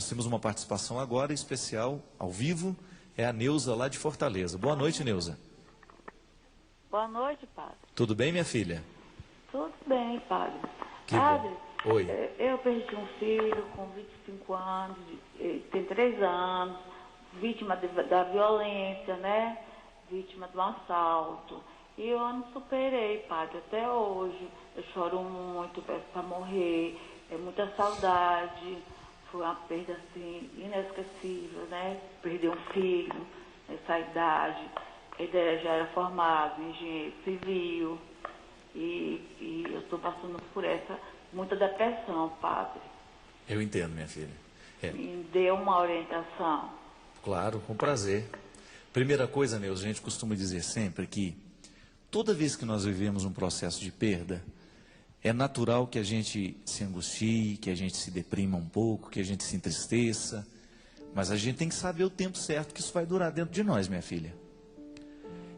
Nós temos uma participação agora especial, ao vivo, é a Neuza lá de Fortaleza. Boa noite, Neuza. Boa noite, padre. Tudo bem, minha filha? Tudo bem, padre. Que Padre, bom. Oi. Eu perdi um filho com 25 anos, tem 3 anos, vítima da violência, né? Vítima de um assalto. E eu não superei, padre, até hoje. Eu choro muito, peço para morrer, é muita saudade. Foi uma perda, assim, inesquecível, né? Perder um filho nessa idade. Ele já era formado em engenheiro civil. E eu estou passando por muita depressão, padre. Eu entendo, minha filha. Me dê uma orientação. Claro, com prazer. Primeira coisa, Neuza, a gente costuma dizer sempre que toda vez que nós vivemos um processo de perda, é natural que a gente se angustie, que a gente se deprima um pouco, que a gente se entristeça, mas a gente tem que saber o tempo certo que isso vai durar dentro de nós, minha filha.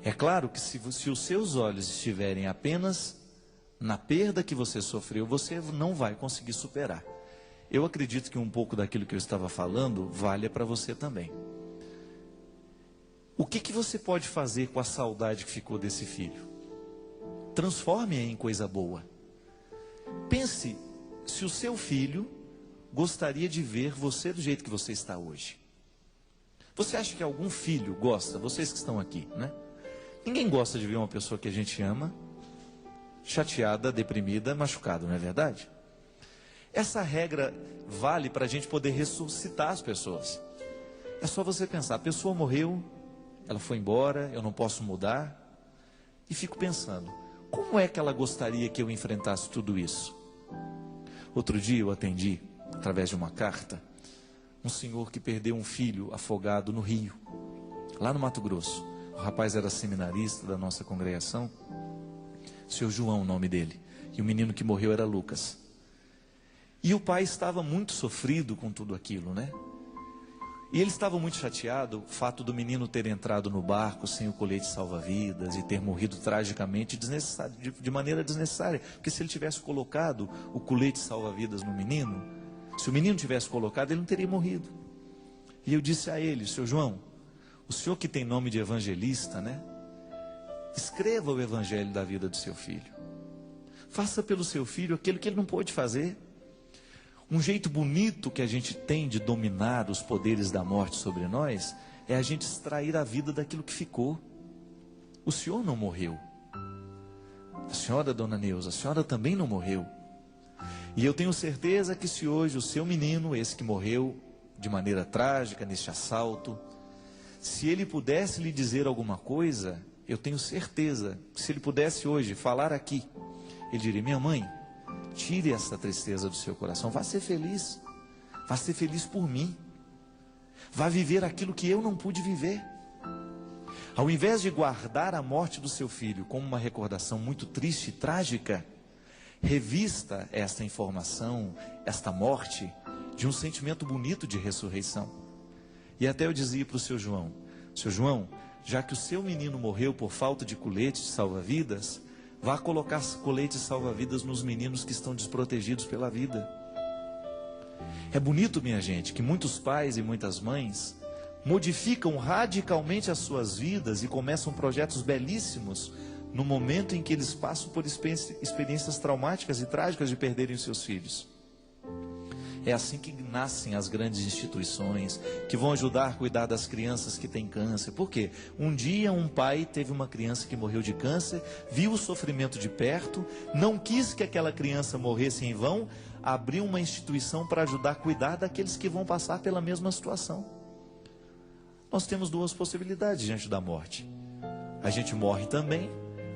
É claro que se os seus olhos estiverem apenas na perda que você sofreu, você não vai conseguir superar. Eu acredito que um pouco daquilo que eu estava falando valha para você também. O que você pode fazer com a saudade que ficou desse filho? Transforme-a em coisa boa. Pense se o seu filho gostaria de ver você do jeito que você está hoje. Você acha que algum filho gosta, vocês que estão aqui, né? Ninguém gosta de ver uma pessoa que a gente ama chateada, deprimida, machucada, não é verdade? Essa regra vale para a gente poder ressuscitar as pessoas. É só você pensar, a pessoa morreu, ela foi embora, eu não posso mudar. E fico pensando, como é que ela gostaria que eu enfrentasse tudo isso? Outro dia eu atendi, através de uma carta, um senhor que perdeu um filho afogado no rio, lá no Mato Grosso. O rapaz era seminarista da nossa congregação, seu João, o nome dele, e o menino que morreu era Lucas. E o pai estava muito sofrido com tudo aquilo, né? E ele estava muito chateado, o fato do menino ter entrado no barco sem o colete salva-vidas e ter morrido tragicamente de maneira desnecessária. Porque se ele tivesse colocado o colete salva-vidas no menino, se o menino tivesse colocado, ele não teria morrido. E eu disse a ele, seu João, o senhor que tem nome de evangelista, né? Escreva o evangelho da vida do seu filho. Faça pelo seu filho aquilo que ele não pôde fazer. Um jeito bonito que a gente tem de dominar os poderes da morte sobre nós é a gente extrair a vida daquilo que ficou. O senhor não morreu. A senhora, dona Neuza, a senhora também não morreu. E eu tenho certeza que se hoje o seu menino, esse que morreu de maneira trágica neste assalto, se ele pudesse lhe dizer alguma coisa, eu tenho certeza que se ele pudesse hoje falar aqui, ele diria, minha mãe, tire essa tristeza do seu coração, vá ser feliz por mim, vá viver aquilo que eu não pude viver. Ao invés de guardar a morte do seu filho como uma recordação muito triste e trágica, revista esta informação, esta morte, de um sentimento bonito de ressurreição. E até eu dizia para o seu João, já que o seu menino morreu por falta de colete de salva-vidas, vá colocar colete de salva-vidas nos meninos que estão desprotegidos pela vida. É bonito, minha gente, que muitos pais e muitas mães modificam radicalmente as suas vidas e começam projetos belíssimos no momento em que eles passam por experiências traumáticas e trágicas de perderem os seus filhos. É assim que nascem as grandes instituições que vão ajudar a cuidar das crianças que têm câncer. Por quê? Um dia um pai teve uma criança que morreu de câncer, viu o sofrimento de perto, não quis que aquela criança morresse em vão, abriu uma instituição para ajudar a cuidar daqueles que vão passar pela mesma situação. Nós temos duas possibilidades diante da morte. A gente morre também,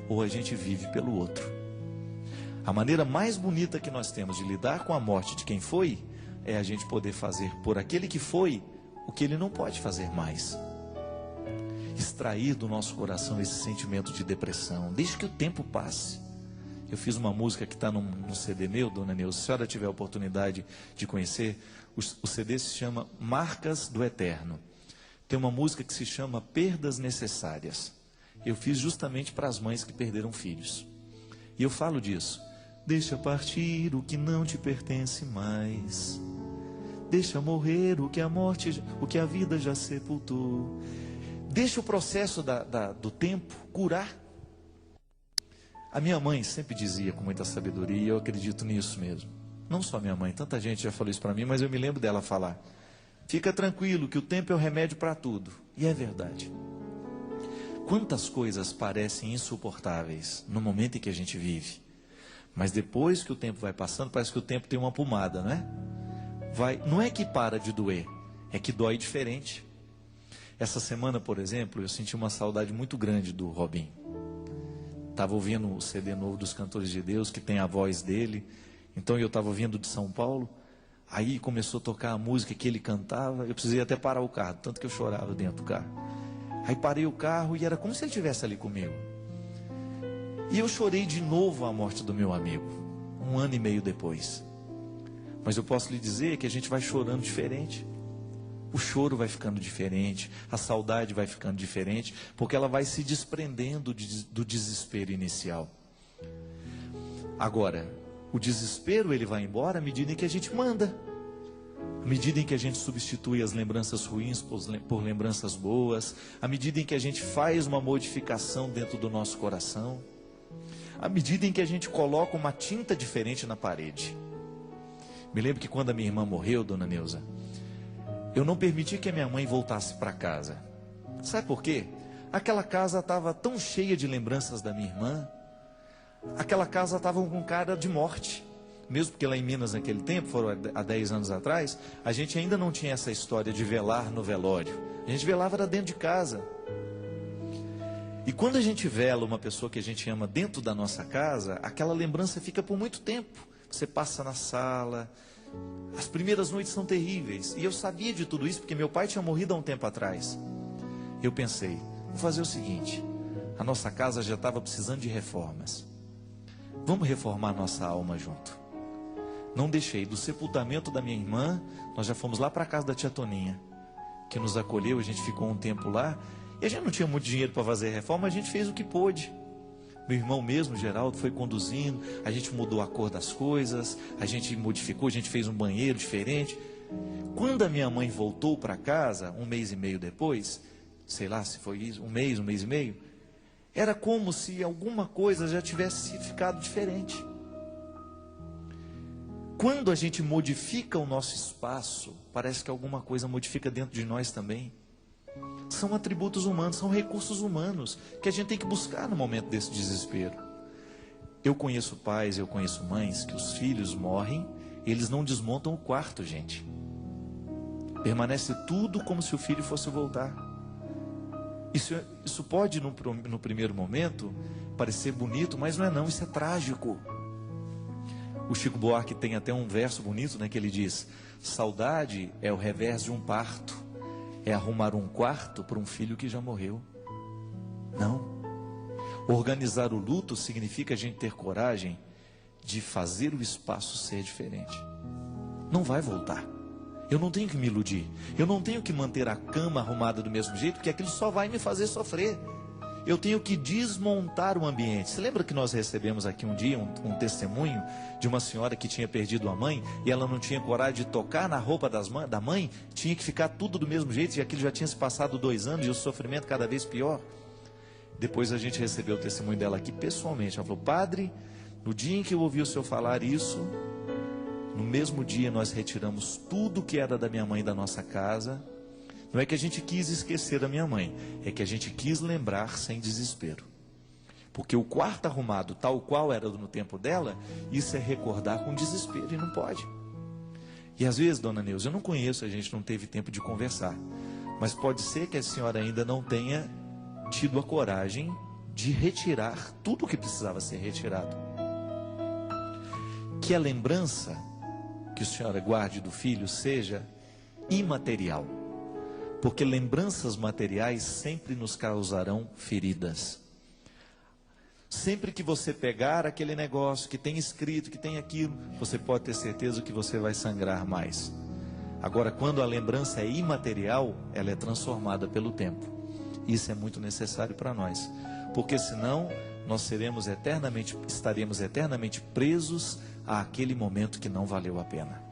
ou a gente vive pelo outro. A maneira mais bonita que nós temos de lidar com a morte de quem foi, é a gente poder fazer por aquele que foi, o que ele não pode fazer mais. Extrair do nosso coração esse sentimento de depressão, desde que o tempo passe. Eu fiz uma música que está no CD meu, dona Neuza, se a senhora tiver a oportunidade de conhecer, o CD se chama Marcas do Eterno. Tem uma música que se chama Perdas Necessárias. Eu fiz justamente para as mães que perderam filhos. E eu falo disso. Deixa partir o que não te pertence mais. Deixa morrer o que a vida já sepultou. Deixa o processo do tempo curar. A minha mãe sempre dizia com muita sabedoria, e eu acredito nisso mesmo. Não só minha mãe, tanta gente já falou isso para mim, mas eu me lembro dela falar: fica tranquilo que o tempo é o remédio para tudo. E é verdade. Quantas coisas parecem insuportáveis no momento em que a gente vive, mas depois que o tempo vai passando, parece que o tempo tem uma pomada, não é? Não é que para de doer, é que dói diferente. Essa semana, por exemplo, eu senti uma saudade muito grande do Robinho. Estava ouvindo o CD novo dos Cantores de Deus, que tem a voz dele. Então eu estava vindo de São Paulo, aí começou a tocar a música que ele cantava. Eu precisei até parar o carro, tanto que eu chorava dentro do carro. Aí parei o carro e era como se ele estivesse ali comigo. E eu chorei de novo a morte do meu amigo, 1 ano e meio depois. Mas eu posso lhe dizer que a gente vai chorando diferente. O choro vai ficando diferente, a saudade vai ficando diferente, porque ela vai se desprendendo do desespero inicial. Agora, o desespero ele vai embora à medida em que a gente manda. À medida em que a gente substitui as lembranças ruins por lembranças boas, à medida em que a gente faz uma modificação dentro do nosso coração, à medida em que a gente coloca uma tinta diferente na parede. Me lembro que quando a minha irmã morreu, dona Neuza, eu não permiti que a minha mãe voltasse para casa. Sabe por quê? Aquela casa estava tão cheia de lembranças da minha irmã. Aquela casa estava com cara de morte. Mesmo porque lá em Minas naquele tempo, foram há 10 anos atrás, a gente ainda não tinha essa história de velar no velório. A gente velava dentro de casa. E quando a gente vela uma pessoa que a gente ama dentro da nossa casa, aquela lembrança fica por muito tempo. Você passa na sala, as primeiras noites são terríveis. E eu sabia de tudo isso porque meu pai tinha morrido há um tempo atrás. Eu pensei, vou fazer o seguinte: a nossa casa já estava precisando de reformas. Vamos reformar nossa alma junto. Não deixei, do sepultamento da minha irmã, nós já fomos lá para a casa da tia Toninha, que nos acolheu, a gente ficou um tempo lá. E a gente não tinha muito dinheiro para fazer reforma, a gente fez o que pôde. Meu irmão mesmo, Geraldo, foi conduzindo, a gente mudou a cor das coisas, a gente modificou, a gente fez um banheiro diferente. Quando a minha mãe voltou para casa, 1 mês e meio depois, sei lá se foi isso, 1 mês e meio, era como se alguma coisa já tivesse ficado diferente. Quando a gente modifica o nosso espaço, parece que alguma coisa modifica dentro de nós também. São atributos humanos, são recursos humanos que a gente tem que buscar no momento desse desespero. Eu conheço pais, eu conheço mães que os filhos morrem e eles não desmontam o quarto, gente. Permanece tudo como se o filho fosse voltar. Isso pode no primeiro momento parecer bonito, mas não é não, isso é trágico. O Chico Buarque tem até um verso bonito, né, que ele diz: saudade é o revés de um parto. É arrumar um quarto para um filho que já morreu. Não. Organizar o luto significa a gente ter coragem de fazer o espaço ser diferente. Não vai voltar. Eu não tenho que me iludir. Eu não tenho que manter a cama arrumada do mesmo jeito, porque aquilo só vai me fazer sofrer. Eu tenho que desmontar o ambiente. Você lembra que nós recebemos aqui um dia um testemunho de uma senhora que tinha perdido a mãe e ela não tinha coragem de tocar na roupa da mãe, tinha que ficar tudo do mesmo jeito e aquilo já tinha se passado 2 anos e o sofrimento cada vez pior? Depois a gente recebeu o testemunho dela aqui pessoalmente. Ela falou: padre, no dia em que eu ouvi o senhor falar isso, no mesmo dia nós retiramos tudo que era da minha mãe da nossa casa. Não é que a gente quis esquecer da minha mãe, é que a gente quis lembrar sem desespero. Porque o quarto arrumado, tal qual era no tempo dela, isso é recordar com desespero e não pode. E às vezes, dona Neuza, eu não conheço, a gente não teve tempo de conversar, mas pode ser que a senhora ainda não tenha tido a coragem de retirar tudo o que precisava ser retirado. Que a lembrança que a senhora guarde do filho seja imaterial. Porque lembranças materiais sempre nos causarão feridas. Sempre que você pegar aquele negócio que tem escrito, que tem aquilo, você pode ter certeza que você vai sangrar mais. Agora, quando a lembrança é imaterial, ela é transformada pelo tempo. Isso é muito necessário para nós. Porque senão, nós estaremos eternamente presos àquele momento que não valeu a pena.